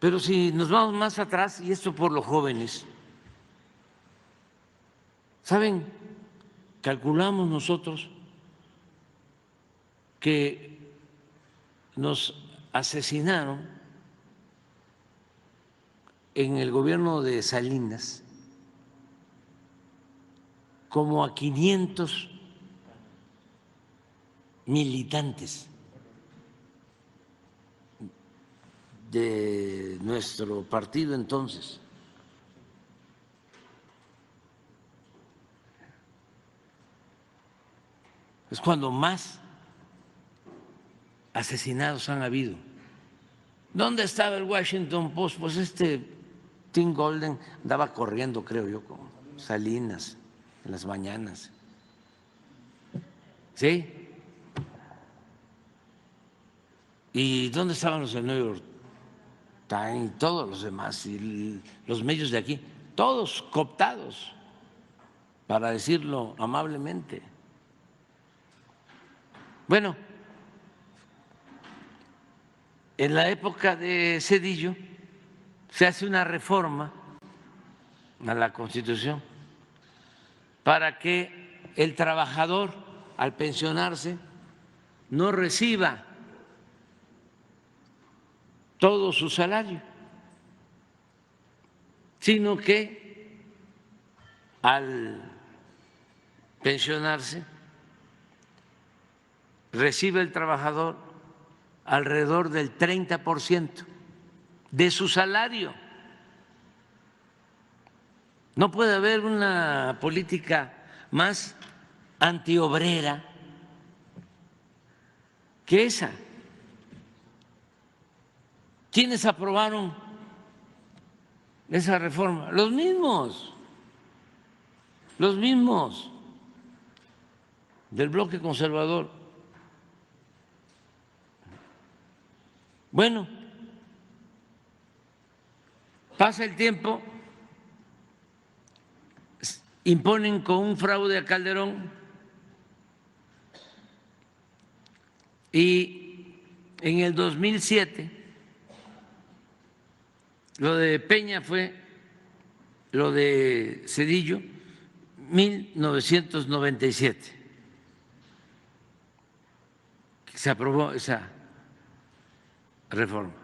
Pero si nos vamos más atrás, y esto por los jóvenes, ¿saben? Calculamos nosotros que nos asesinaron en el gobierno de Salinas como a 500 militantes de nuestro partido entonces. Es cuando más asesinados han habido. ¿Dónde estaba el Washington Post? Pues Tim Golden andaba corriendo, creo yo, con Salinas en las mañanas. ¿Sí? ¿Y dónde estaban los del New York Times y todos los demás? Y los medios de aquí, todos cooptados, para decirlo amablemente. Bueno, en la época de Zedillo se hace una reforma a la Constitución para que el trabajador al pensionarse no reciba todo su salario, sino que al pensionarse recibe el trabajador alrededor del 30% de su salario. No puede haber una política más antiobrera que esa. ¿Quiénes aprobaron esa reforma? Los mismos del bloque conservador. Bueno, pasa el tiempo, imponen con un fraude a Calderón y en el 2007 lo de Peña fue lo de Zedillo, 1997, que se aprobó esa reforma.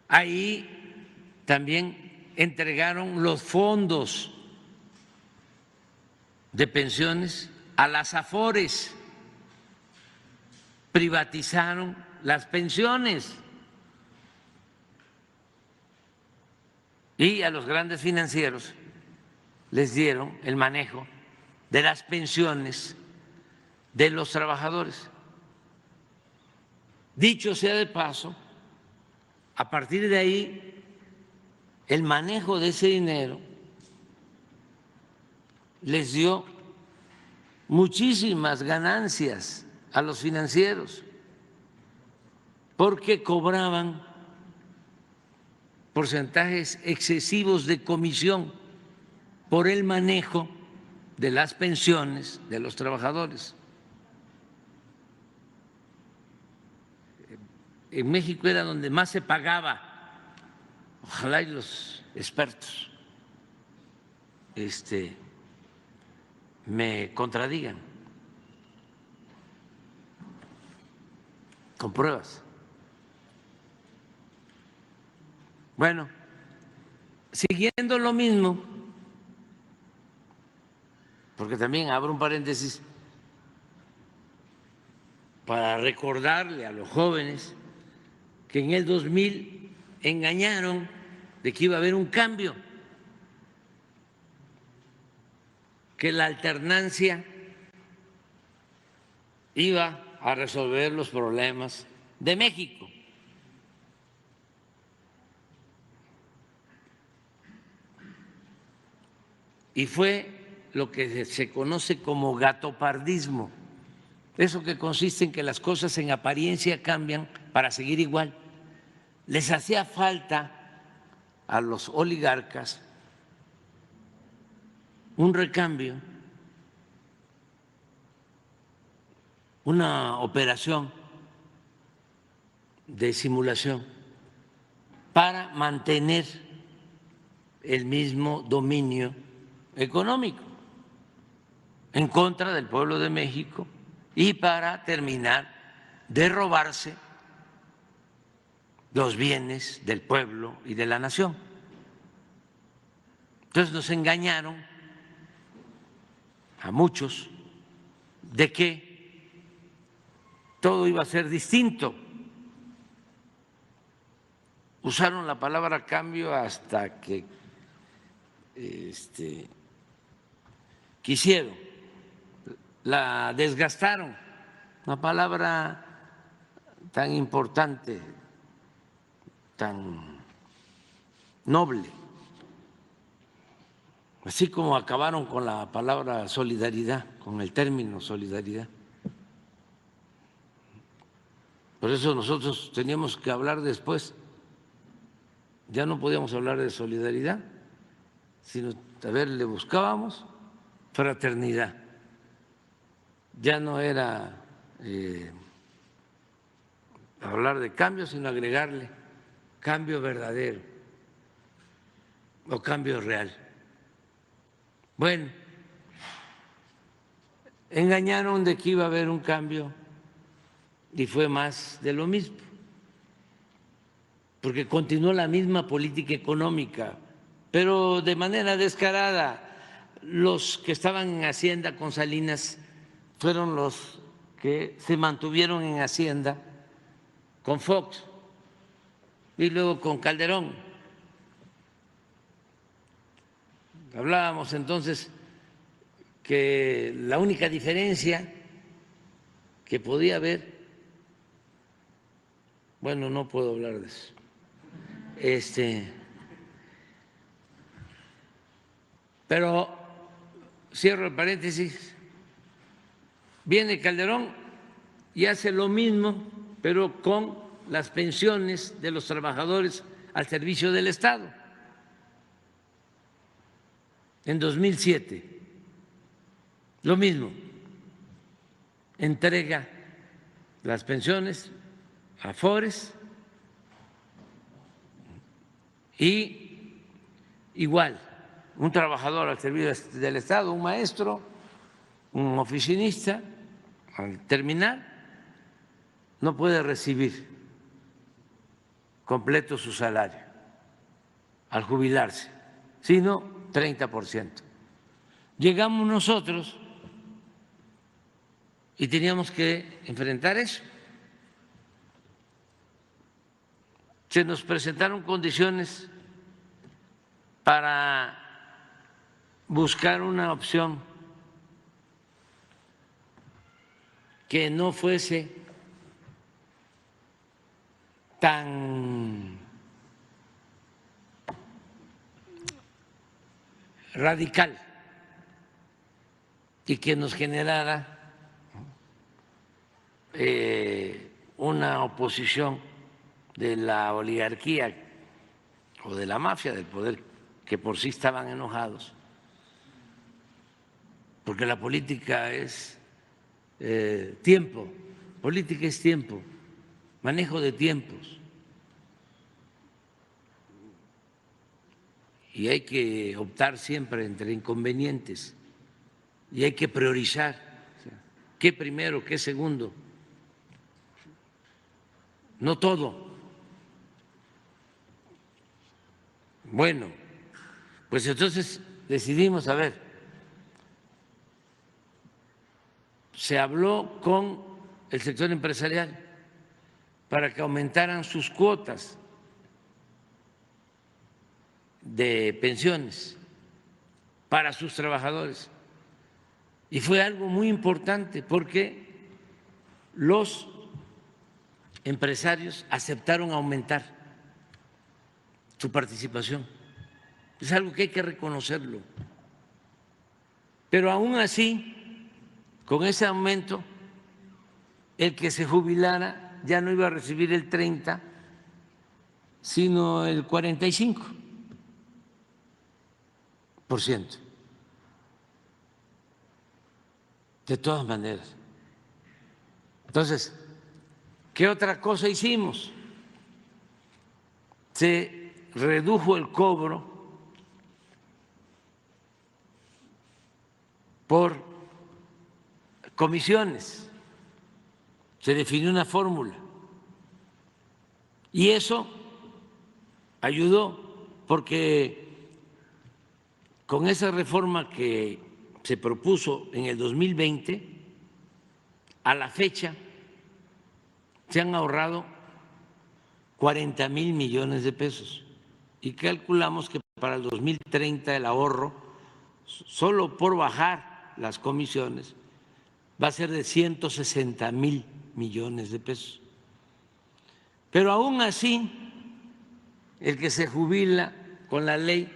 Ahí también entregaron los fondos de pensiones a las Afores, privatizaron las pensiones y a los grandes financieros les dieron el manejo de las pensiones de los trabajadores. Dicho sea de paso, a partir de ahí, el manejo de ese dinero les dio muchísimas ganancias a los financieros, porque cobraban porcentajes excesivos de comisión por el manejo de las pensiones de los trabajadores. En México era donde más se pagaba. Ojalá y los expertos me contradigan con pruebas. Bueno, siguiendo lo mismo, porque también abro un paréntesis para recordarle a los jóvenes que en el 2000 engañaron de que iba a haber un cambio, que la alternancia iba a resolver los problemas de México. Y fue lo que se conoce como gatopardismo, eso que consiste en que las cosas en apariencia cambian para seguir igual. Les hacía falta a los oligarcas un recambio, una operación de simulación para mantener el mismo dominio económico en contra del pueblo de México y para terminar de robarse los bienes del pueblo y de la nación. Entonces nos engañaron a muchos de que todo iba a ser distinto. Usaron la palabra cambio hasta que quisieron, la desgastaron, una palabra tan importante, tan noble, así como acabaron con la palabra solidaridad, con el término solidaridad. Por eso nosotros teníamos que hablar después, ya no podíamos hablar de solidaridad, sino, a ver, le buscábamos fraternidad. Ya no era hablar de cambio, sino agregarle cambio verdadero o cambio real. Bueno, engañaron de que iba a haber un cambio y fue más de lo mismo, porque continuó la misma política económica, pero de manera descarada. Los que estaban en Hacienda con Salinas fueron los que se mantuvieron en Hacienda con Fox y luego con Calderón. Hablábamos entonces que la única diferencia que podía haber, bueno, no puedo hablar de eso, pero cierro el paréntesis, viene Calderón y hace lo mismo, pero con las pensiones de los trabajadores al servicio del Estado. En 2007, lo mismo, entrega las pensiones a Afores y igual, un trabajador al servicio del Estado, un maestro, un oficinista, al terminar, no puede recibir completo su salario al jubilarse, sino 30%. Llegamos nosotros y teníamos que enfrentar eso. Se nos presentaron condiciones para buscar una opción que no fuese tan radical y que nos generara una oposición de la oligarquía o de la mafia del poder, que por sí estaban enojados, porque la política es tiempo, política es tiempo, manejo de tiempos, y hay que optar siempre entre inconvenientes y hay que priorizar, qué primero, qué segundo, no todo. Bueno, pues entonces decidimos, a ver, se habló con el sector empresarial para que aumentaran sus cuotas de pensiones para sus trabajadores. Y fue algo muy importante porque los empresarios aceptaron aumentar su participación. Es algo que hay que reconocerlo. Pero aún así, con ese aumento, el que se jubilara ya no iba a recibir el 30, sino el 45%. De todas maneras. Entonces, ¿qué otra cosa hicimos? se redujo el cobro por comisiones, se definió una fórmula y eso ayudó porque con esa reforma que se propuso en el 2020, a la fecha se han ahorrado 40,000 millones de pesos y calculamos que para el 2030 el ahorro, solo por bajar las comisiones, va a ser de 160,000 millones de pesos. Pero aún así, el que se jubila con la ley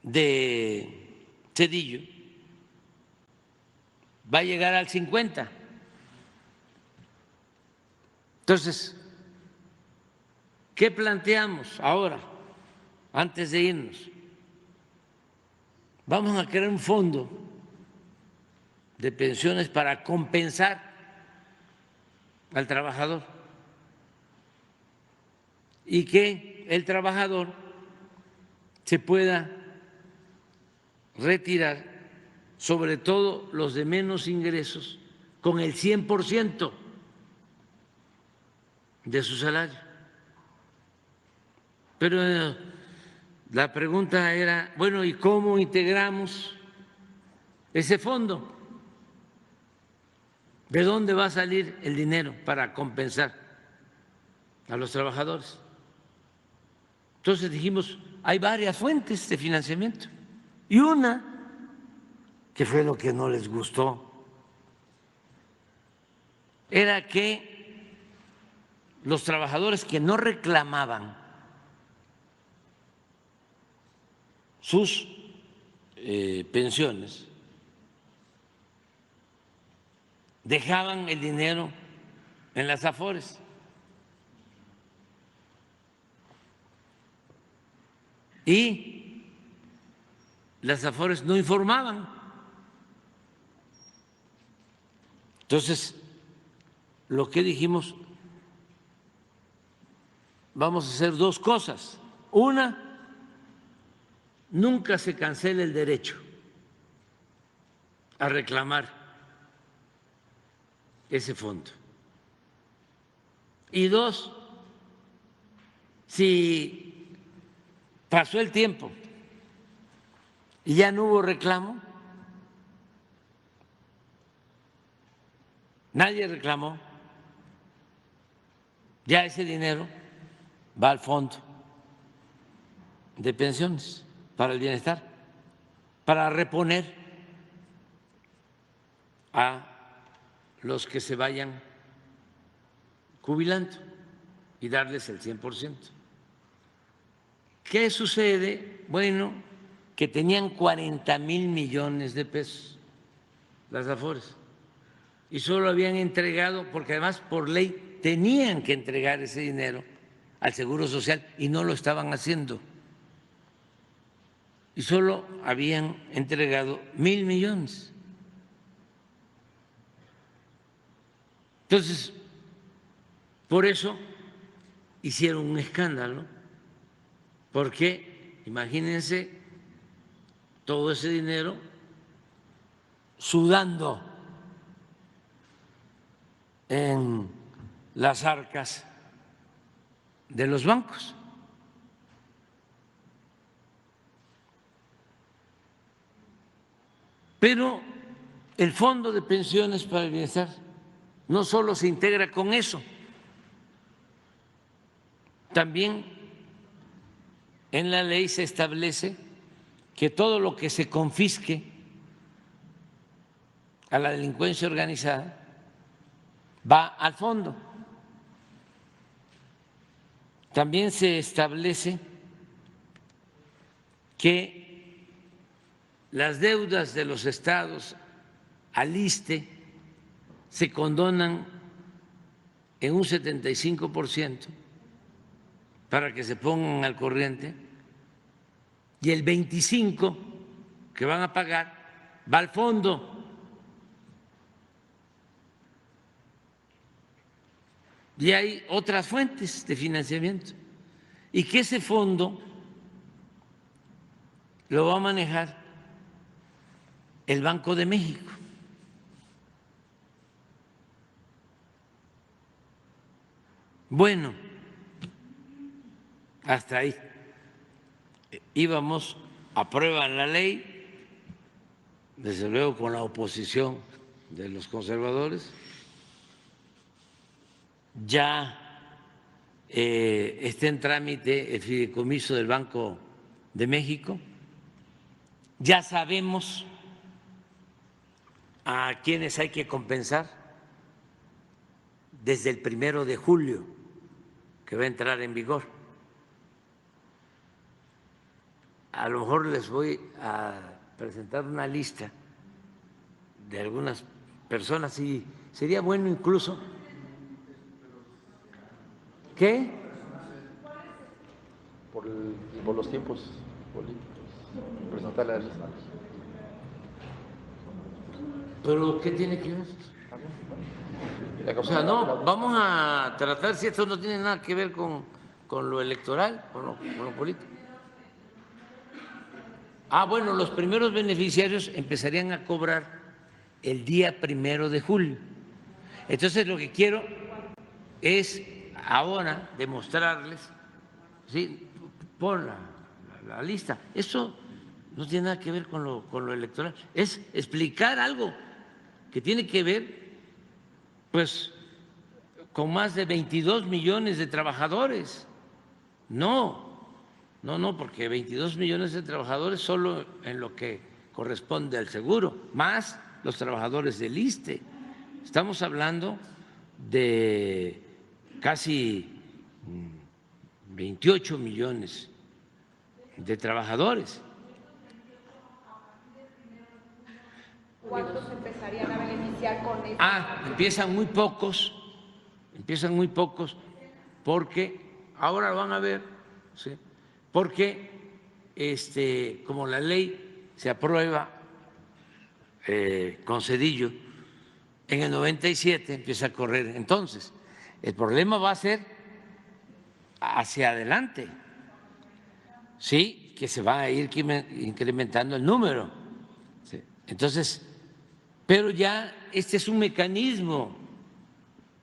de Zedillo va a llegar al 50. Entonces, ¿qué planteamos ahora, antes de irnos? Vamos a crear un fondo de pensiones para compensar al trabajador y que el trabajador se pueda retirar, sobre todo los de menos ingresos, con el 100% de su salario. Pero la pregunta era, bueno, ¿y cómo integramos ese fondo? ¿De dónde va a salir el dinero para compensar a los trabajadores? Entonces dijimos, hay varias fuentes de financiamiento y una, que fue lo que no les gustó, era que los trabajadores que no reclamaban sus pensiones dejaban el dinero en las Afores. Y las Afores no informaban. Entonces, lo que dijimos, vamos a hacer dos cosas. Una, nunca se cancela el derecho a reclamar ese fondo. Y dos, si pasó el tiempo y ya no hubo reclamo, nadie reclamó, ya ese dinero va al fondo de pensiones para el bienestar, para reponer a los que se vayan jubilando y darles el 100%. ¿Qué sucede? Bueno, que tenían 40,000 millones de pesos las Afores y solo habían entregado, porque además por ley tenían que entregar ese dinero al Seguro Social y no lo estaban haciendo. Y solo habían entregado 1,000 millones. Entonces, por eso hicieron un escándalo, porque imagínense todo ese dinero sudando en las arcas de los bancos. Pero el Fondo de Pensiones para el Bienestar no solo se integra con eso, también en la ley se establece que todo lo que se confisque a la delincuencia organizada va al fondo. También se establece que las deudas de los estados al ISSSTE se condonan en un 75% para que se pongan al corriente y el 25% que van a pagar va al fondo. y hay otras fuentes de financiamiento, y que ese fondo lo va a manejar el Banco de México. Bueno, hasta ahí íbamos, aprueban la ley, desde luego con la oposición de los conservadores, ya está en trámite el fideicomiso del Banco de México, ya sabemos a quienes hay que compensar desde el 1 de julio, que va a entrar en vigor. A lo mejor les voy a presentar una lista de algunas personas y sería bueno incluso… ¿Qué? Por los tiempos políticos, presentar la lista. ¿Pero qué tiene que ver? O sea, no, vamos a tratar si esto no tiene nada que ver con lo electoral, con lo político. Ah, bueno, los primeros beneficiarios empezarían a cobrar el día 1 de julio. Entonces, lo que quiero es ahora demostrarles, ¿sí? Pon la lista. Eso no tiene nada que ver con lo electoral. Es explicar algo que tiene que ver, pues, con más de 22 millones de trabajadores. No, porque 22 millones de trabajadores solo en lo que corresponde al seguro, más los trabajadores del ISSSTE. Estamos hablando de casi 28 millones de trabajadores. ¿Cuántos empezarían a beneficiar con esto? Empiezan muy pocos, porque ahora lo van a ver, ¿sí? Porque como la ley se aprueba con Zedillo, en el 97 empieza a correr. Entonces, el problema va a ser hacia adelante, sí, que se va a ir incrementando el número. ¿Sí? Entonces, pero ya este es un mecanismo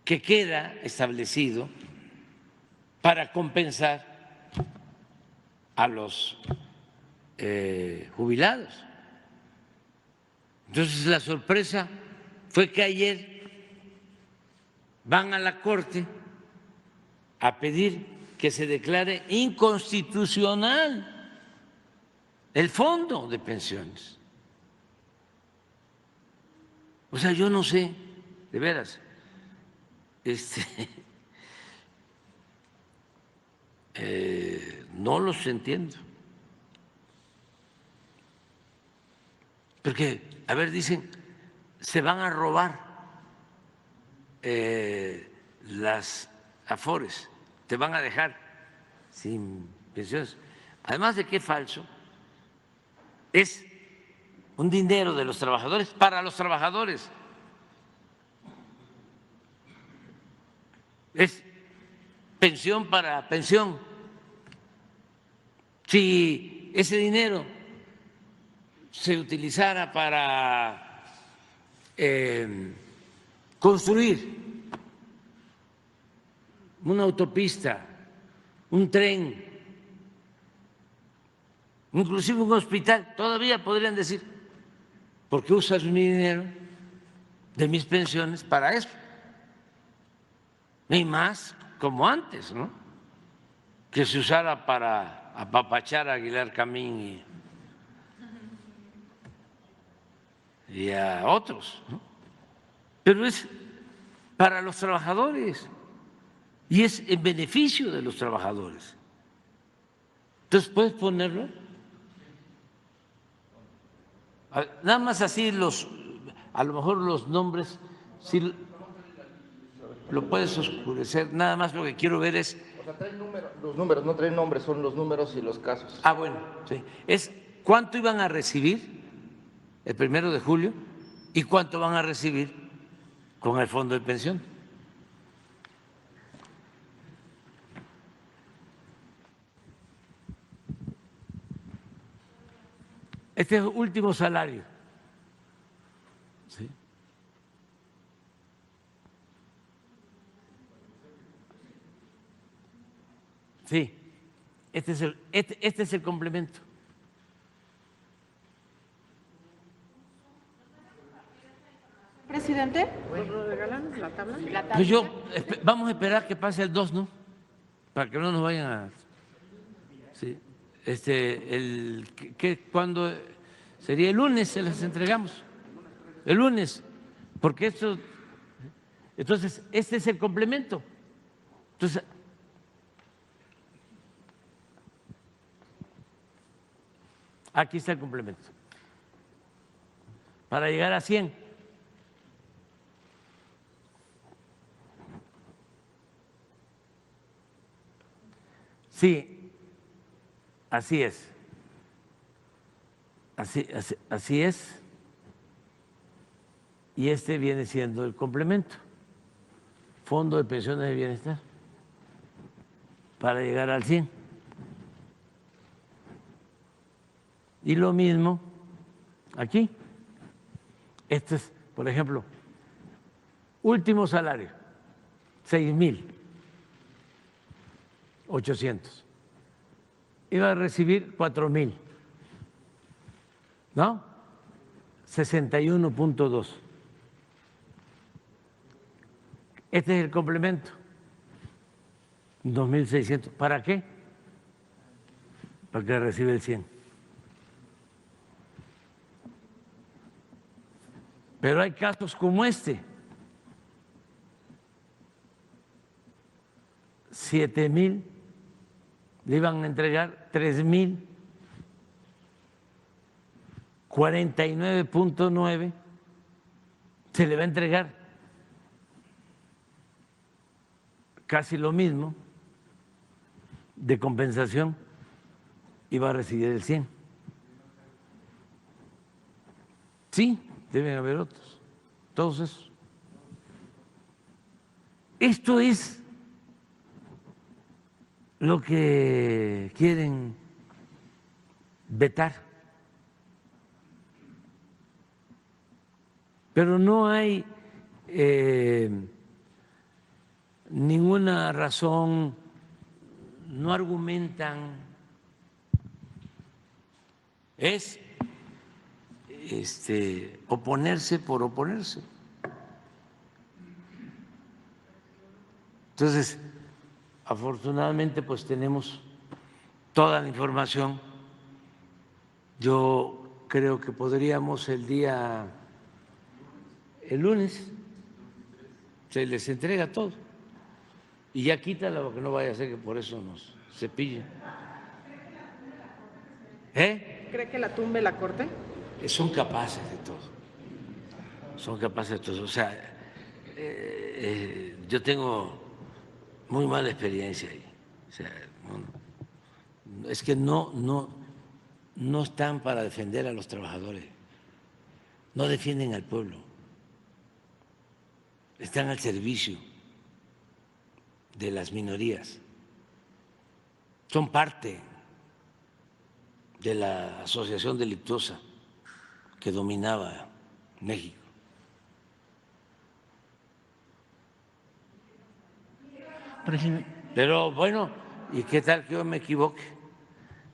que queda establecido para compensar a los jubilados. Entonces, la sorpresa fue que ayer van a la Corte a pedir que se declare inconstitucional el fondo de pensiones. O sea, yo no sé, de veras, no los entiendo. Porque, a ver, dicen, se van a robar las afores, te van a dejar sin pensiones. Además de que es falso, es un dinero de los trabajadores para los trabajadores. Es pensión para pensión. Si ese dinero se utilizara para construir una autopista, un tren, inclusive un hospital, todavía podrían decir, ¿por qué usas mi dinero de mis pensiones para eso? Ni más como antes, ¿no? Que se usara para apapachar a Aguilar Camín y a otros, ¿no? Pero es para los trabajadores y es en beneficio de los trabajadores. Entonces, ¿puedes ponerlo? Nada más así a lo mejor los nombres, si lo puedes oscurecer, nada más lo que quiero ver es… O sea, traen los números, no traen nombres, son los números y los casos. Bueno, sí. Es cuánto iban a recibir el 1 de julio y cuánto van a recibir con el fondo de pensión. Este es el último salario. ¿Sí? Sí, este es el complemento. Presidente, ¿nos regalan la tabla? Pues vamos a esperar que pase el 2, ¿no? Para que no nos vayan a... Sí. ¿Cuándo sería? El lunes se las entregamos. El lunes, porque esto... Entonces, este es el complemento. Entonces, aquí está el complemento. Para llegar a 100. Sí, así es. Así es. Y este viene siendo el complemento. Fondo de Pensiones de Bienestar. Para llegar al 100. Y lo mismo aquí. Este es, por ejemplo, último salario, 6,800. Iba a recibir 4,000, ¿no? 61.2. Este es el complemento, 2,600. ¿Para qué? Para que reciba el 100. Pero hay casos como este. 7,000, le iban a entregar 3,000, 49.9, se le va a entregar casi lo mismo de compensación y va a recibir el 100. Sí, deben haber otros, todos esos. Esto es lo que quieren vetar. Pero no hay ninguna razón, no argumentan. Es oponerse por oponerse. Entonces, afortunadamente, pues tenemos toda la información. Yo creo que podríamos el lunes, se les entrega todo. Y ya quítala, porque no vaya a ser que por eso nos cepillen. ¿Cree que la tumbe la Corte? Son capaces de todo. Son capaces de todo. O sea, yo tengo muy mala experiencia ahí. O sea, es que no están para defender a los trabajadores, no defienden al pueblo, están al servicio de las minorías, son parte de la asociación delictuosa que dominaba México. Pero bueno, ¿y qué tal que yo me equivoque?